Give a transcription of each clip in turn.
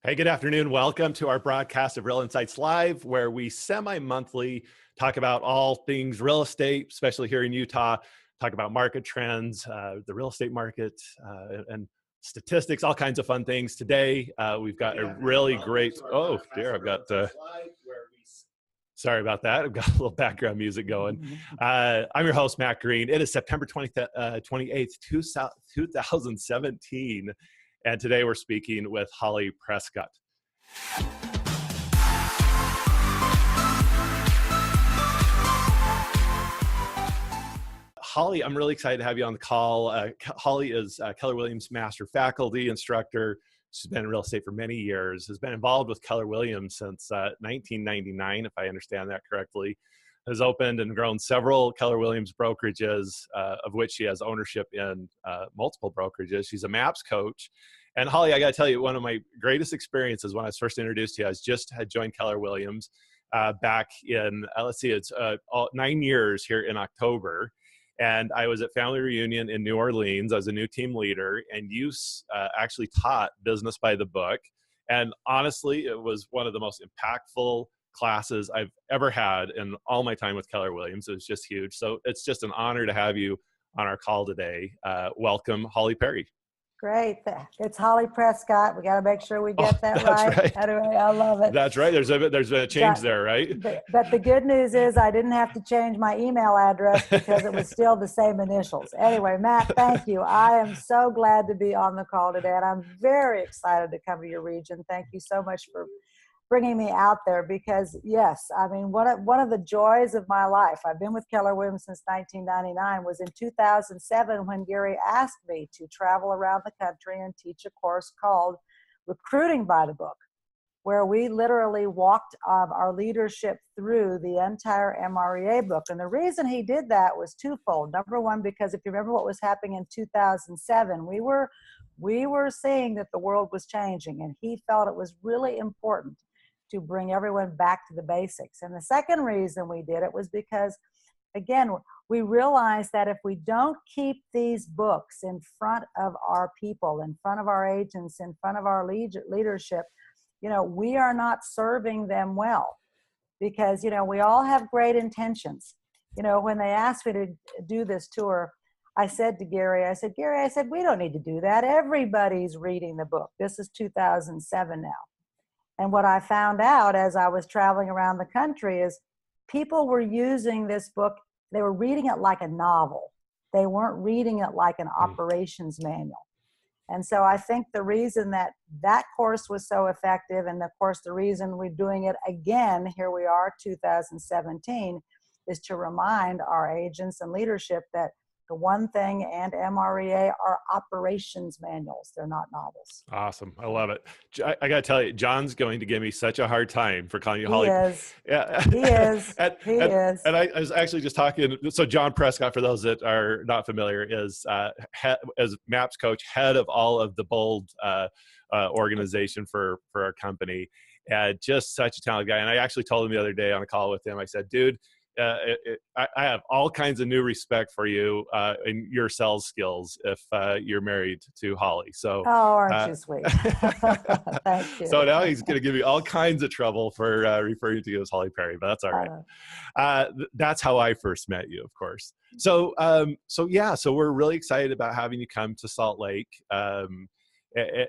Hey, good afternoon. Welcome to our broadcast of Real Insights Live, where we semi-monthly talk about all things real estate, especially here in Utah, talk about market trends, the real estate market, and statistics, all kinds of fun things. Today, we've got a really great, oh dear, I've got, sorry about that. I've got a little background music going. I'm your host, Matt Green. It is September 28th, 2017. And today we're speaking with Holly Prescott. Holly, I'm really excited to have you on the call. Holly is Keller Williams Master Faculty Instructor. She's been in real estate for many years, has been involved with Keller Williams since 1999, if I understand that correctly. Has opened and grown several Keller Williams brokerages, of which she has ownership in multiple brokerages. She's a MAPS coach. And Holly, I got to tell you, one of my greatest experiences when I was first introduced to you, I just had joined Keller Williams back in, it's 9 years here in October. And I was at Family Reunion in New Orleans. I was a new team leader, and you actually taught business by the book. And honestly, it was one of the most impactful classes I've ever had in all my time with Keller Williams. It was just huge. So it's just an honor to have you on our call today. Welcome, Holly Perry. Great. It's Holly Prescott. We got to make sure we get that right. Anyway, I love it. That's right. There's been a change there, right? But the good news is I didn't have to change my email address because it was still the same initials. Anyway, Matt, thank you. I am so glad to be on the call today, and I'm very excited to come to your region. Thank you so much for bringing me out there because, yes, I mean, one of the joys of my life, I've been with Keller Williams since 1999, was in 2007 when Gary asked me to travel around the country and teach a course called Recruiting by the Book, where we literally walked our leadership through the entire MREA book. And the reason he did that was twofold. Number one, because if you remember what was happening in 2007, we were seeing that the world was changing, and he felt it was really important to bring everyone back to the basics. And the second reason we did it was because, again, we realized that if we don't keep these books in front of our people, in front of our agents, in front of our leadership, we are not serving them well. Because, we all have great intentions. When they asked me to do this tour, I said to Gary, Gary, we don't need to do that. Everybody's reading the book. This is 2007 now. And what I found out as I was traveling around the country is people were using this book, they were reading it like a novel. They weren't reading it like an operations manual. And so I think the reason that course was so effective, and of course the reason we're doing it again, here we are, 2017, is to remind our agents and leadership that the One Thing and MREA are operations manuals. They're not novels. Awesome. I love it. I got to tell you, John's going to give me such a hard time for calling you Holly. He is. Yeah. He is. He is. And I was actually just talking. So John Prescott, for those that are not familiar, is as MAPS coach, head of all of the BOLD organization for our company. Just such a talented guy. And I actually told him the other day on a call with him, I said, dude, I have all kinds of new respect for you and your sales skills if you're married to Holly. So, aren't you sweet? Thank you. So now he's going to give me all kinds of trouble for referring to you as Holly Perry, but that's all right. That's how I first met you, of course. So we're really excited about having you come to Salt Lake.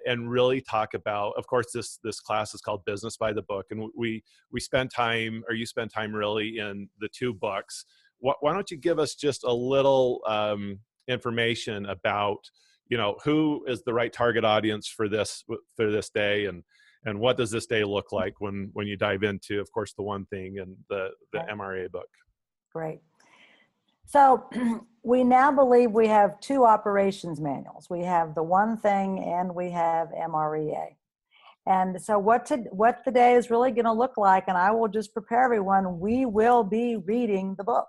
And really talk about, of course, this class is called Business by the Book, and we spend time, or you spend time really in the two books. Why don't you give us just a little information about, who is the right target audience for this day, and what does this day look like when you dive into, of course, the One Thing and the MREA book. Great. So we now believe we have two operations manuals. We have the One Thing and we have MREA. And so what the day is really going to look like, and I will just prepare everyone, we will be reading the book.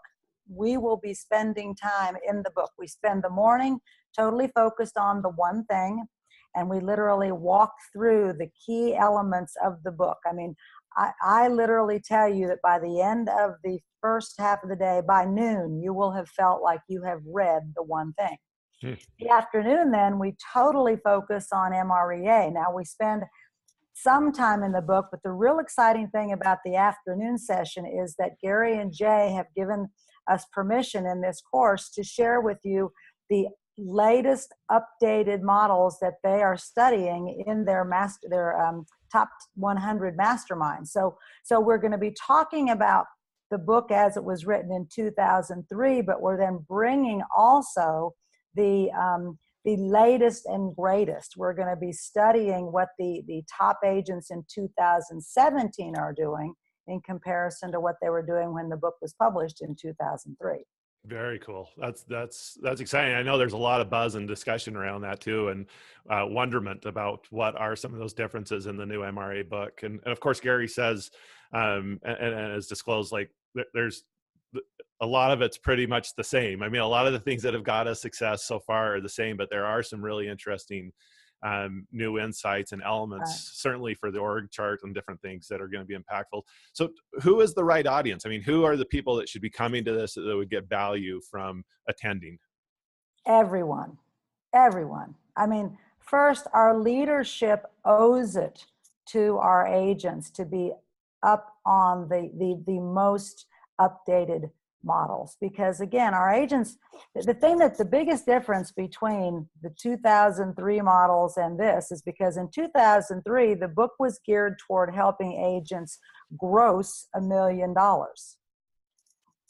We will be spending time in the book. We spend the morning totally focused on the One Thing, and we literally walk through the key elements of the book. I mean, I literally tell you that by the end of the first half of the day, by noon, you will have felt like you have read the One Thing. The afternoon, then, we totally focus on MREA. Now, we spend sometime in the book. But the real exciting thing about the afternoon session is that Gary and Jay have given us permission in this course to share with you the latest updated models that they are studying in their top 100 masterminds. So we're going to be talking about the book as it was written in 2003, but we're then bringing also the latest and greatest. We're going to be studying what the top agents in 2017 are doing in comparison to what they were doing when the book was published in 2003. Very cool. That's exciting. I know there's a lot of buzz and discussion around that too, and wonderment about what are some of those differences in the new MREA book. And of course, Gary says, and has disclosed, like there's a lot of it's pretty much the same. I mean, a lot of the things that have got us success so far are the same, but there are some really interesting new insights and elements, certainly for the org chart and different things that are going to be impactful. So who is the right audience? I mean, who are the people that should be coming to this that would get value from attending? Everyone. I mean, first, our leadership owes it to our agents to be up on the most updated models, because again, our agents, the biggest difference between the 2003 models and this is because in 2003 the book was geared toward helping agents gross $1 million.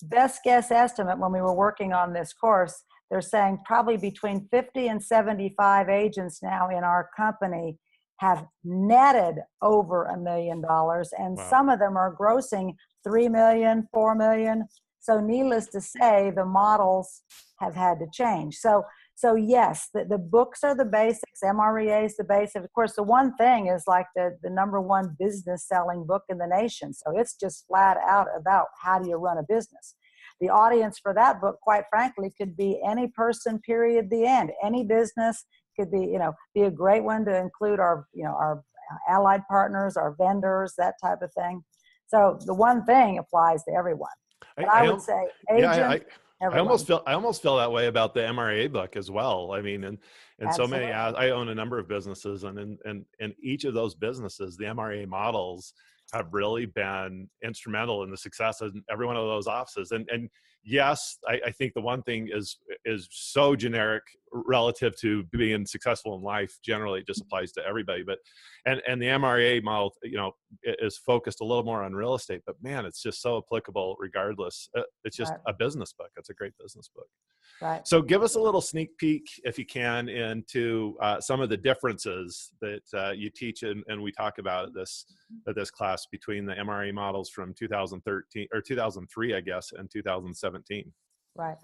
Best guess estimate when we were working on this course, they're saying probably between 50 and 75 agents now in our company have netted over $1 million, and Wow. some of them are grossing 3 million, 4 million. So needless to say, the models have had to change. So yes, the books are the basics. MREA is the basic. Of course, the one thing is like the number one business selling book in the nation. So it's just flat out about how do you run a business. The audience for that book, quite frankly, could be any person, period, the end. Any business could be a great one to include our allied partners, our vendors, that type of thing. So the one thing applies to everyone. But I would say agent, I almost feel that way about the MREA book as well. I mean, and so many, I own a number of businesses, and in each of those businesses, the MREA models have really been instrumental in the success of every one of those offices. And yes, I think the one thing is so generic relative to being successful in life. Generally, it just applies to everybody. But and the MREA model, is focused a little more on real estate. But man, it's just so applicable regardless. It's just a business book. It's a great business book. Right. So give us a little sneak peek, if you can, into some of the differences that you teach and we talk about at this class between the MREA models from 2013 or 2003, I guess, and 2017. Right.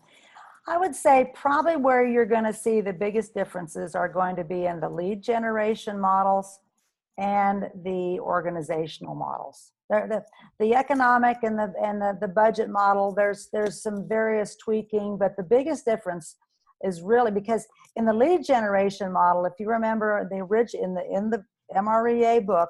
I would say probably where you're going to see the biggest differences are going to be in the lead generation models and the organizational models. The economic and the budget model, there's some various tweaking, but the biggest difference is really because in the lead generation model, if you remember in the MREA book,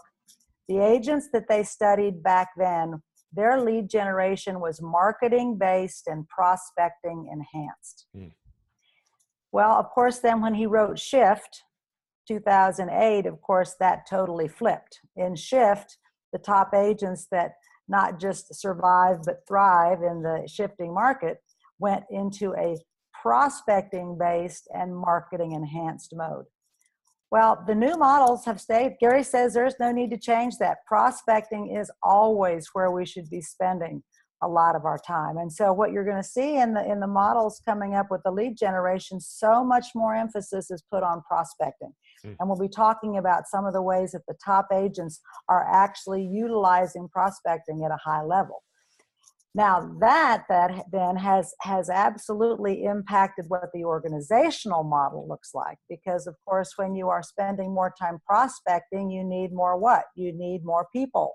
the agents that they studied back then, their lead generation was marketing based and prospecting enhanced. Well, of course, then when he wrote Shift, 2008, of course, that totally flipped. In Shift, the top agents that not just survive but thrive in the shifting market went into a prospecting-based and marketing-enhanced mode. Well, the new models have stayed. Gary says there's no need to change that. Prospecting is always where we should be spending a lot of our time. And so what you're going to see in the models coming up with the lead generation, so much more emphasis is put on prospecting. And we'll be talking about some of the ways that the top agents are actually utilizing prospecting at a high level. Now that then has absolutely impacted what the organizational model looks like, because of course when you are spending more time prospecting, you need more what? You need more people.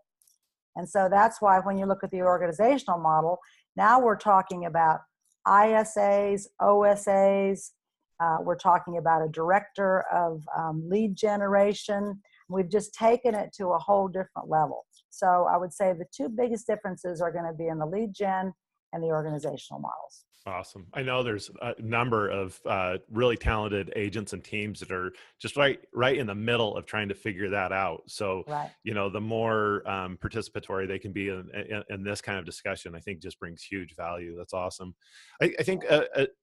And so that's why when you look at the organizational model, now we're talking about ISAs, OSAs, we're talking about a director of lead generation. We've just taken it to a whole different level. So I would say the two biggest differences are going to be in the lead gen and the organizational models. Awesome. I know there's a number of really talented agents and teams that are just right in the middle of trying to figure that out. So, Right. the more participatory they can be in this kind of discussion, I think just brings huge value. That's awesome. I think,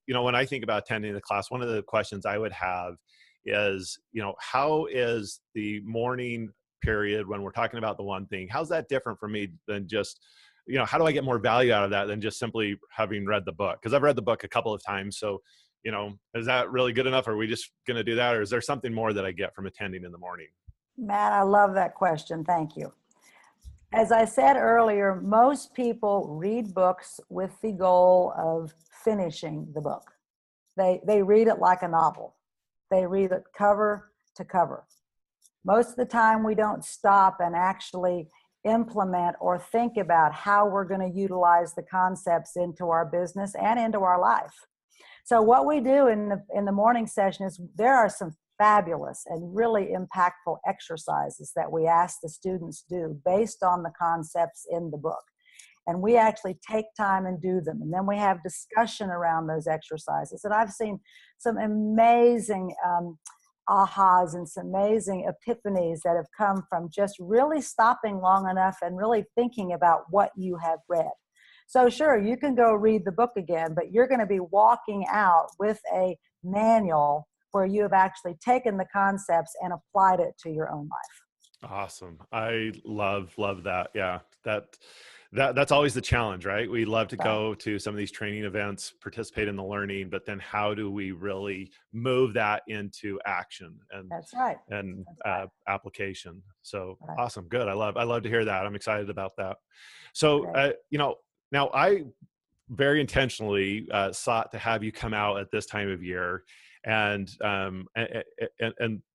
when I think about attending the class, one of the questions I would have is, how is the morning period when we're talking about the one thing, how's that different for me than just how do I get more value out of that than just simply having read the book? Because I've read the book a couple of times. So, is that really good enough? Are we just going to do that? Or is there something more that I get from attending in the morning? Matt, I love that question. Thank you. As I said earlier, most people read books with the goal of finishing the book. They read it like a novel. They read it cover to cover. Most of the time, we don't stop and actually implement or think about how we're going to utilize the concepts into our business and into our life. So what we do in the morning session is there are some fabulous and really impactful exercises that we ask the students do based on the concepts in the book. And we actually take time and do them. And then we have discussion around those exercises. And I've seen some amazing ahas and some amazing epiphanies that have come from just really stopping long enough and really thinking about what you have read. So sure, you can go read the book again, but you're going to be walking out with a manual where you have actually taken the concepts and applied it to your own life. Awesome. I love that. Yeah. That's always the challenge, right? We love to go to some of these training events, participate in the learning, but then how do we really move that into action and That's right. and That's right. application? So Right. awesome. Good. I love to hear that. I'm excited about that. So, now I very intentionally sought to have you come out at this time of year. And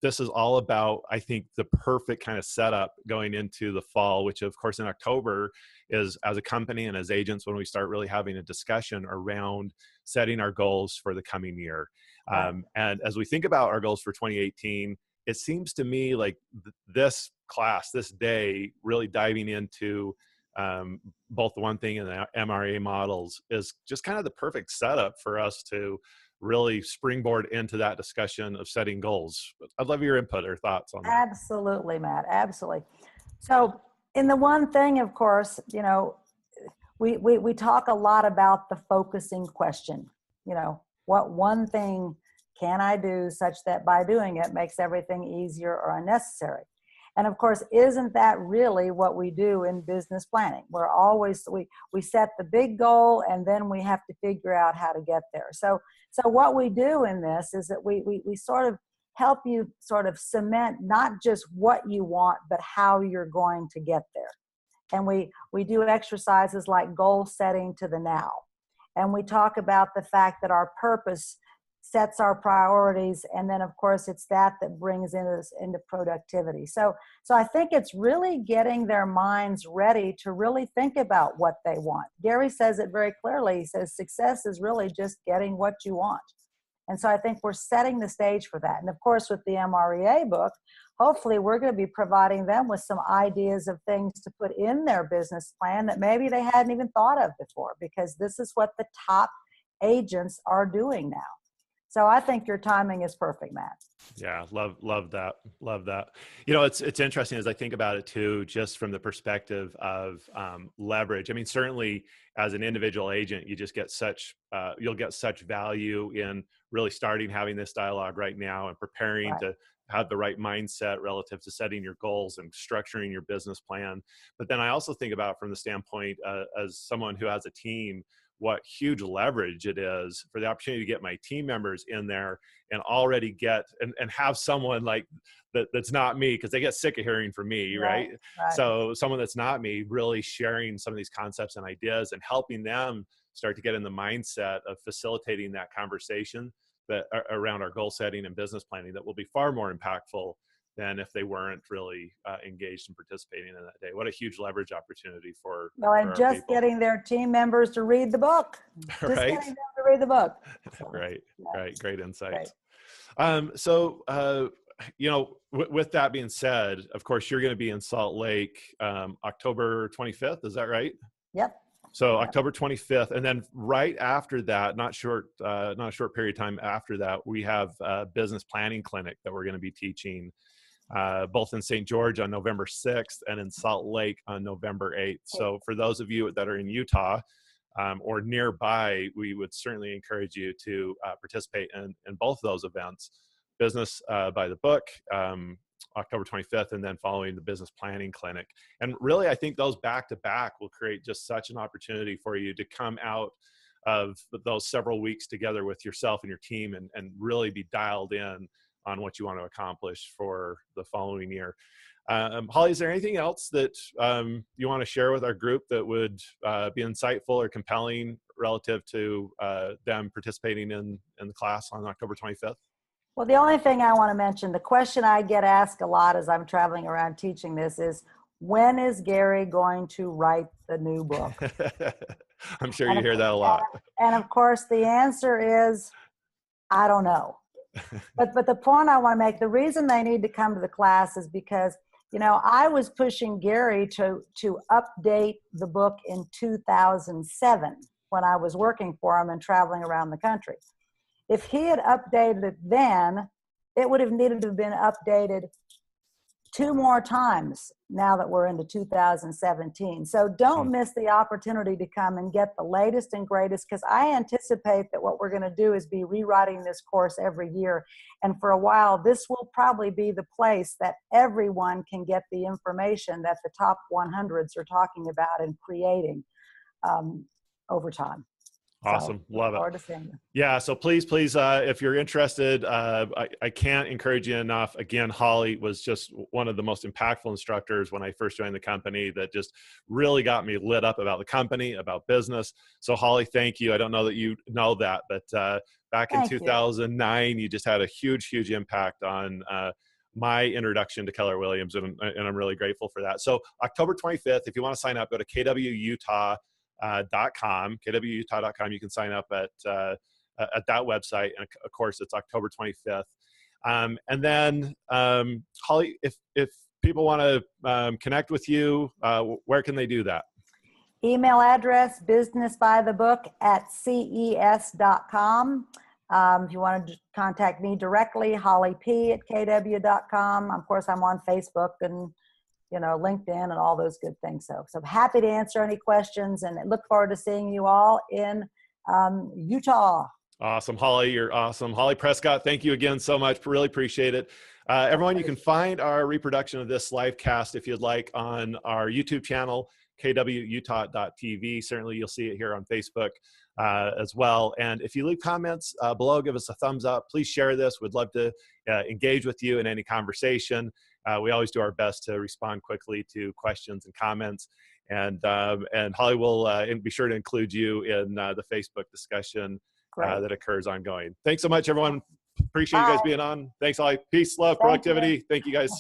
this is all about, I think, the perfect kind of setup going into the fall, which of course in October is, as a company and as agents, when we start really having a discussion around setting our goals for the coming year. Right. And as we think about our goals for 2018, it seems to me like this class, this day, really diving into both the one thing and the MREA models is just kind of the perfect setup for us to really springboard into that discussion of setting goals. I'd love your input or thoughts on that. Absolutely, Matt. Absolutely. So in the one thing, of course, we talk a lot about the focusing question. What one thing can I do such that by doing it makes everything easier or unnecessary? And of course, isn't that really what we do in business planning? We're always, we set the big goal and then we have to figure out how to get there. So what we do in this is that we sort of help you sort of cement not just what you want, but how you're going to get there. And we do exercises like goal setting to the now. And we talk about the fact that our purpose sets our priorities, and then of course it's that brings us into productivity. So I think it's really getting their minds ready to really think about what they want. Gary says it very clearly. He says success is really just getting what you want. And so I think we're setting the stage for that. And of course with the MREA book, hopefully we're going to be providing them with some ideas of things to put in their business plan that maybe they hadn't even thought of before, because this is what the top agents are doing now. So I think your timing is perfect, Matt. Yeah, love that. Love that. It's interesting as I think about it too, just from the perspective of leverage. I mean, certainly as an individual agent, you just get you'll get such value in really starting having this dialogue right now and preparing to have the right mindset relative to setting your goals and structuring your business plan. But then I also think about from the standpoint as someone who has a team, what huge leverage it is for the opportunity to get my team members in there and already get and have someone like that's not me, because they get sick of hearing from me, right? So someone that's not me really sharing some of these concepts and ideas and helping them start to get in the mindset of facilitating that conversation that around our goal setting and business planning that will be far more impactful than if they weren't really engaged and participating in that day. What a huge leverage opportunity for just people. Getting their team members to read the book. Just getting them to read the book. So, right. Great insights. Great. So, with that being said, of course, you're going to be in Salt Lake October 25th. Is that right? Yep. So October 25th, and then right after that, not a short period of time after that, we have a business planning clinic that we're going to be teaching, both in St. George on November 6th and in Salt Lake on November 8th. So for those of you that are in Utah or nearby, we would certainly encourage you to participate in both of those events. Business by the book, October 25th, and then following the business planning clinic. And really, I think those back to back will create just such an opportunity for you to come out of those several weeks together with yourself and your team and really be dialed in on what you want to accomplish for the following year. Holly, is there anything else that you want to share with our group that would be insightful or compelling relative to them participating in the class on October 25th? Well, the only thing I want to mention, the question I get asked a lot as I'm traveling around teaching this is, when is Gary going to write the new book? I'm sure you hear that a lot. And of course, the answer is, I don't know. But the point I want to make, the reason they need to come to the class is because, you know, I was pushing Gary to update the book in 2007 when I was working for him and traveling around the country. If he had updated it then, it would have needed to have been updated 2 more times now that we're into 2017. So don't miss the opportunity to come and get the latest and greatest, because I anticipate that what we're going to do is be rewriting this course every year. And for a while, this will probably be the place that everyone can get the information that the top 100s are talking about and creating over time. Awesome. So, love it. Yeah. So please, if you're interested, I can't encourage you enough. Again, Holly was just one of the most impactful instructors when I first joined the company that just really got me lit up about the company, about business. So Holly, thank you. I don't know that you know that, but back in 2009, you just had a huge, huge impact on my introduction to Keller Williams, and I'm really grateful for that. So October 25th, if you want to sign up, go to kwutah.com, kwutah.com. You can sign up at that website, and of course it's October 25th. And then Holly, if people want to connect with you, where can they do that? Email address, businessbythebook@ces.com. If you want to contact me directly, hollyp@kw.com. Of course, I'm on Facebook and LinkedIn and all those good things. So I'm happy to answer any questions, and look forward to seeing you all in Utah. Awesome. Holly, you're awesome. Holly Prescott, thank you again so much. Really appreciate it. Everyone, you can find our reproduction of this live cast, if you'd like, on our YouTube channel, kwutah.tv. Certainly you'll see it here on Facebook as well. And if you leave comments below, give us a thumbs up. Please share this. We'd love to engage with you in any conversation. We always do our best to respond quickly to questions and comments. And Holly will be sure to include you in the Facebook discussion that occurs ongoing. Thanks so much, everyone. Appreciate you guys being on. Thanks, Holly. Peace, love, productivity. Thank you guys.